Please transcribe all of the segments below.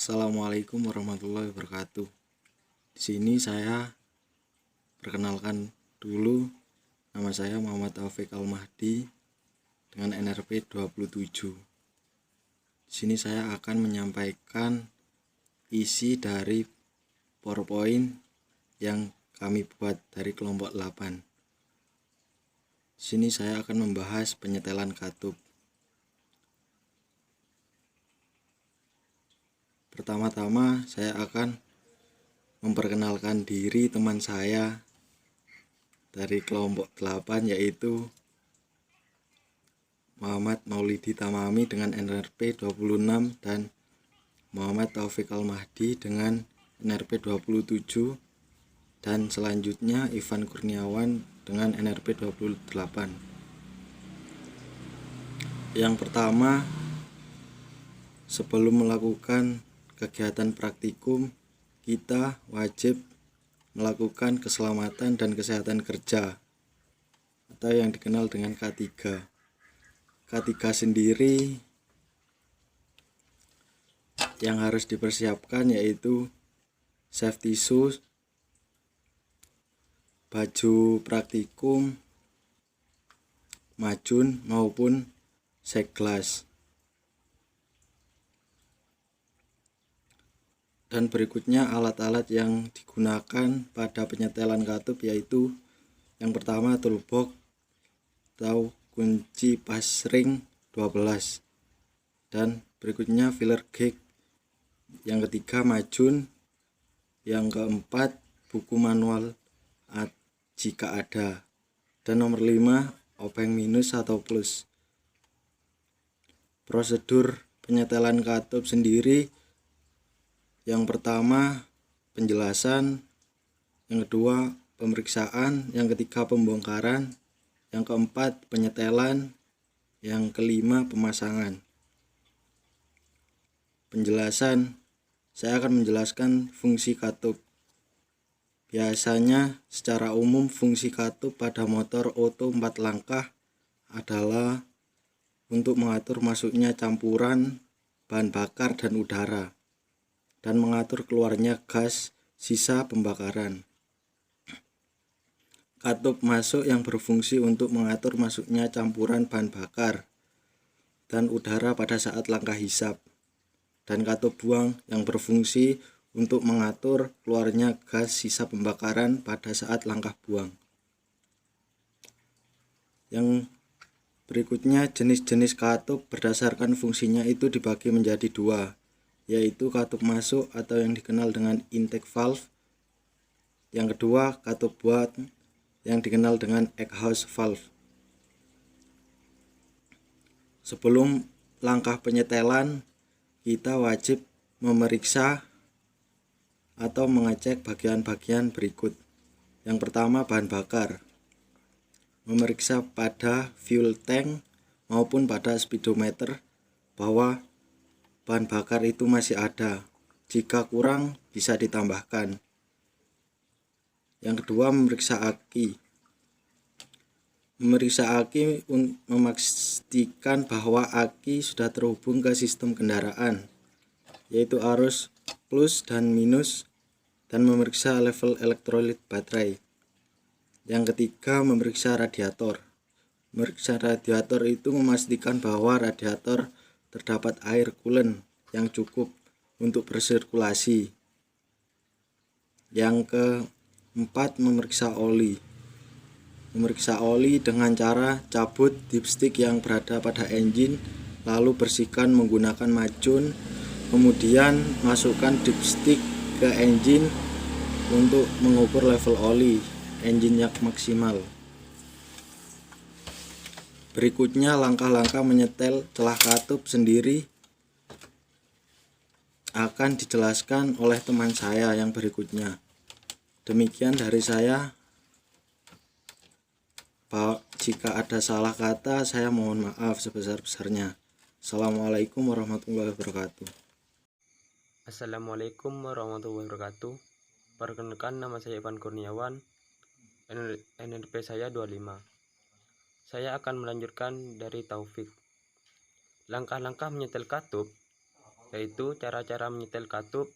Assalamualaikum warahmatullahi wabarakatuh. Di sini saya perkenalkan dulu, nama saya Muhammad Taufik Al-Mahdi dengan NRP 27. Di sini saya akan menyampaikan isi dari PowerPoint yang kami buat dari kelompok 8. Di sini saya akan membahas penyetelan katup. Pertama-tama saya akan memperkenalkan diri teman saya dari kelompok 8, yaitu Muhammad Maulidi Tamami dengan NRP 26 dan Muhammad Taufik Al-Mahdi dengan NRP 27, dan selanjutnya Ivan Kurniawan dengan NRP 28. Yang pertama, sebelum melakukan kegiatan praktikum, kita wajib melakukan keselamatan dan kesehatan kerja atau yang dikenal dengan K3. K3 sendiri yang harus dipersiapkan yaitu safety shoes, baju praktikum, majun maupun shake glass. Dan berikutnya alat-alat yang digunakan pada penyetelan katup, yaitu yang pertama toolbox atau kunci pas ring 12, dan berikutnya filler gauge, yang ketiga majun, yang keempat buku manual jika ada, dan nomor 5 obeng minus atau plus. Prosedur penyetelan katup sendiri, yang pertama penjelasan, yang kedua pemeriksaan, yang ketiga pembongkaran, yang keempat penyetelan, yang kelima pemasangan. Penjelasan, saya akan menjelaskan fungsi katup. Biasanya secara umum fungsi katup pada motor oto 4 langkah adalah untuk mengatur masuknya campuran bahan bakar dan udara, dan mengatur keluarnya gas sisa pembakaran. Katup masuk yang berfungsi untuk mengatur masuknya campuran bahan bakar dan udara pada saat langkah hisap, dan katup buang yang berfungsi untuk mengatur keluarnya gas sisa pembakaran pada saat langkah buang. Yang berikutnya, jenis-jenis katup berdasarkan fungsinya itu dibagi menjadi dua, yaitu katup masuk atau yang dikenal dengan intake valve. Yang kedua, katup buang yang dikenal dengan exhaust valve. Sebelum langkah penyetelan, kita wajib memeriksa atau mengecek bagian-bagian berikut. Yang pertama, bahan bakar. Memeriksa pada fuel tank maupun pada speedometer bahwa bahan bakar itu masih ada. Jika kurang, bisa ditambahkan. Yang kedua, memeriksa aki. Memeriksa aki memastikan bahwa aki sudah terhubung ke sistem kendaraan, yaitu arus plus dan minus, dan memeriksa level elektrolit baterai. Yang ketiga, memeriksa radiator. Memeriksa radiator itu memastikan bahwa radiator terdapat air coolant yang cukup untuk bersirkulasi. Yang keempat, memeriksa oli. Memeriksa oli dengan cara cabut dipstick yang berada pada engine, lalu bersihkan menggunakan majun, kemudian masukkan dipstick ke engine untuk mengukur level oli engine yang maksimal. Berikutnya, langkah-langkah menyetel celah katup sendiri akan dijelaskan oleh teman saya yang berikutnya. Demikian dari saya. Jika ada salah kata, saya mohon maaf sebesar-besarnya. Assalamualaikum warahmatullahi wabarakatuh. Assalamualaikum warahmatullahi wabarakatuh. Perkenalkan, nama saya Ivan Kurniawan, NRP saya 25. Saya akan melanjutkan dari Taufik. Langkah-langkah menyetel katup yaitu cara-cara menyetel katup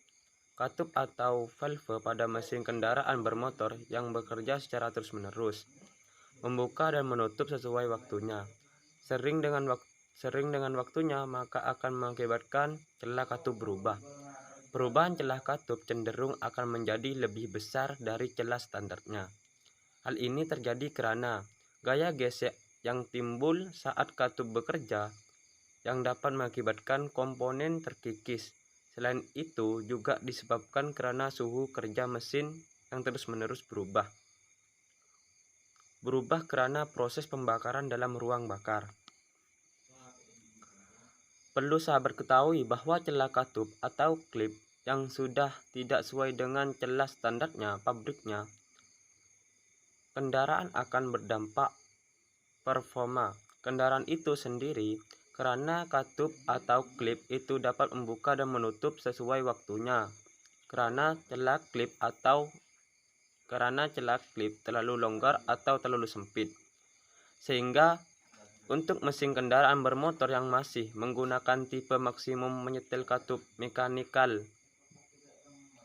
atau valve pada mesin kendaraan bermotor yang bekerja secara terus-menerus, membuka dan menutup sesuai waktunya. Sering dengan waktunya maka akan mengakibatkan celah katup berubah. Perubahan celah katup cenderung akan menjadi lebih besar dari celah standarnya. Hal ini terjadi karena gaya gesek yang timbul saat katup bekerja yang dapat mengakibatkan komponen terkikis. Selain itu juga disebabkan karena suhu kerja mesin yang terus-menerus berubah karena proses pembakaran dalam ruang bakar. Perlu sahabat ketahui bahwa celah katup atau klip yang sudah tidak sesuai dengan celah standarnya pabriknya, kendaraan akan berdampak performa kendaraan itu sendiri karena katup atau klip itu dapat membuka dan menutup sesuai waktunya. Karena celah klip terlalu longgar atau terlalu sempit. Sehingga untuk mesin kendaraan bermotor yang masih menggunakan tipe maksimum menyetel katup mekanikal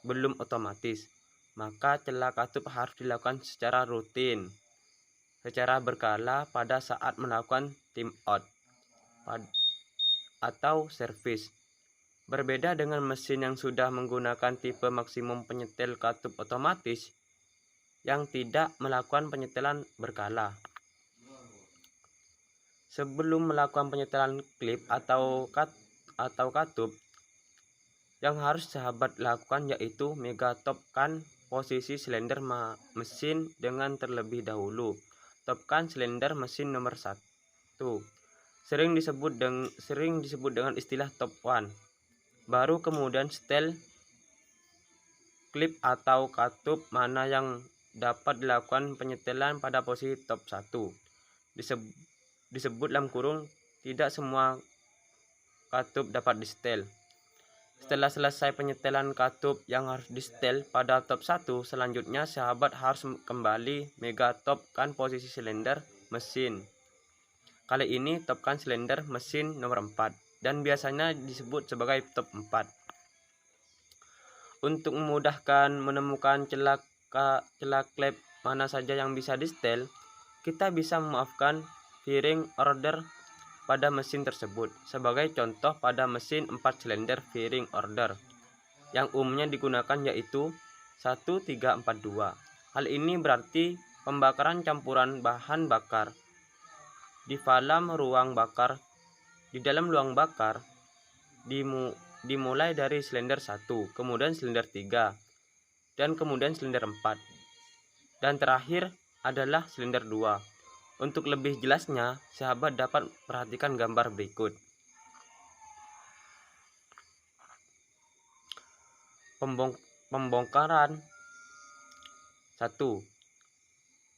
belum otomatis, maka celah katup harus dilakukan secara rutin, secara berkala pada saat melakukan time out atau servis. Berbeda dengan mesin yang sudah menggunakan tipe maksimum penyetel katup otomatis yang tidak melakukan penyetelan berkala. Sebelum melakukan penyetelan klip atau katup, yang harus sahabat lakukan yaitu megatopkan posisi silinder mesin dengan terlebih dahulu. Topkan silinder mesin nomor 1. Sering disebut dengan istilah top 1. Baru kemudian setel klip atau katup mana yang dapat dilakukan penyetelan pada posisi top 1. Disebut dalam kurung, tidak semua katup dapat disetel. Setelah selesai penyetelan katup yang harus disetel pada top 1, selanjutnya sahabat harus kembali megatopkan posisi silinder mesin. Kali ini topkan silinder mesin nomor 4 dan biasanya disebut sebagai top 4. Untuk memudahkan menemukan celah klep mana saja yang bisa disetel, kita bisa memaafkan firing order pada mesin tersebut. Sebagai contoh, pada mesin 4 silinder firing order yang umumnya digunakan yaitu 1342. Hal ini berarti pembakaran campuran bahan bakar di dalam ruang bakar dimulai dari silinder 1, kemudian silinder 3, dan kemudian silinder 4, dan terakhir adalah silinder 2. Untuk lebih jelasnya, sahabat dapat perhatikan gambar berikut. Pembongkaran 1.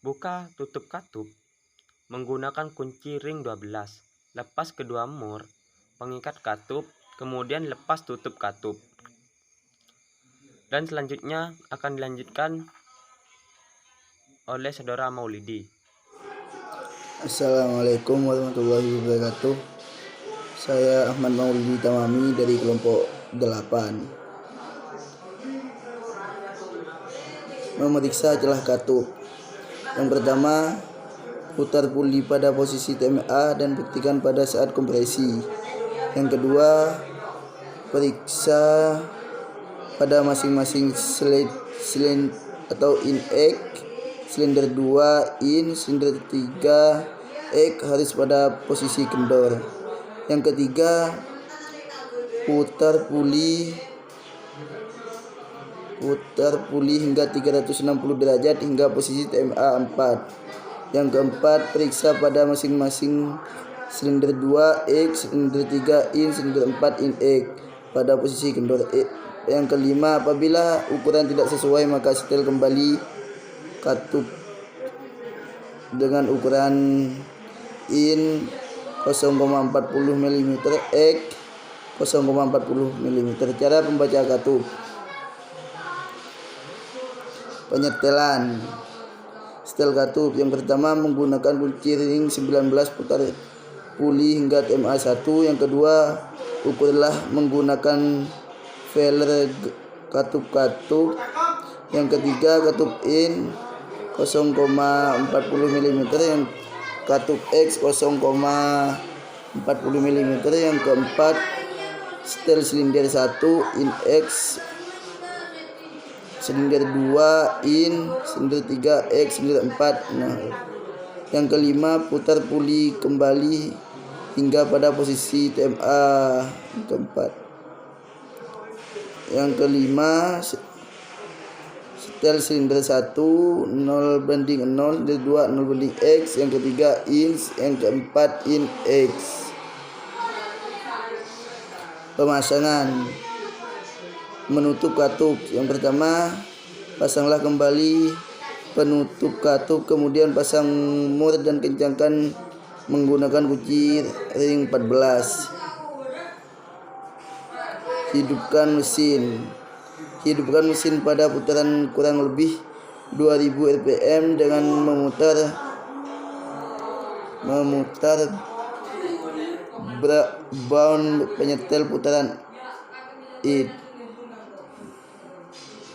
Buka tutup katup menggunakan kunci ring 12. Lepas kedua mur pengikat katup, kemudian lepas tutup katup. Dan selanjutnya akan dilanjutkan oleh saudara Maulidi. Assalamualaikum warahmatullahi wabarakatuh. Saya Ahmad Maulidi Tamami dari kelompok 8. Memeriksa celah katup. Yang pertama, putar puli pada posisi TMA dan buktikan pada saat kompresi. Yang kedua, periksa pada masing-masing silinder atau in-egg. Silinder 2 in, silinder 3 egg harus pada posisi kendor. Yang ketiga, putar puli hingga 360 derajat hingga posisi TMA 4. Yang keempat, periksa pada masing-masing silinder 2 egg, silinder 3 in, silinder 4 in egg pada posisi kendor. Yang kelima, apabila ukuran tidak sesuai maka setel kembali katup dengan ukuran in 0,40 mm, egg 0,40 mm. Cara membaca katup. Penyetelan setel katup. Yang pertama, menggunakan kunci ring 19 putar puli hingga TMA 1. Yang kedua, Ukurlah menggunakan failer katup-katup. Yang ketiga, katup in 0,40 mm, yang katup X 0,40 mm. Yang keempat, setel silinder 1 in X, silinder 2 in, silinder 3 X, silinder 4. Nah, yang kelima, putar puli kembali hingga pada posisi TMA keempat. Yang kelima, setel silinder 1 0 banding 0, silinder 2 0 banding X, yang ketiga in, yang keempat in X. Pemasangan menutup katup. Yang pertama, pasanglah kembali penutup katup, kemudian pasang mur dan kencangkan menggunakan kunci ring 14. Hidupkan mesin pada putaran kurang lebih 2000 rpm dengan memutar bound penyetel putaran it.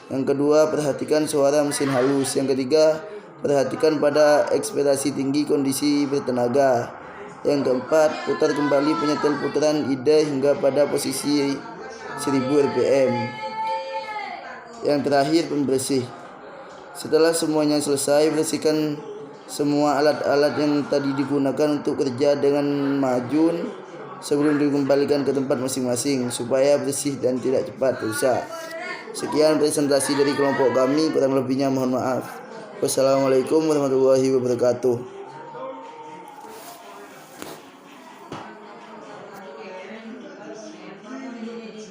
Yang kedua, perhatikan suara mesin halus. Yang ketiga, perhatikan pada ekspektasi tinggi kondisi bertenaga. Yang keempat, putar kembali penyetel putaran ide hingga pada posisi 1000 rpm. Yang terakhir, pembersih. Setelah semuanya selesai, bersihkan semua alat-alat yang tadi digunakan untuk kerja dengan majun sebelum dikembalikan ke tempat masing-masing supaya bersih dan tidak cepat rusak. Sekian presentasi dari kelompok kami, kurang lebihnya mohon maaf. Wassalamualaikum warahmatullahi wabarakatuh.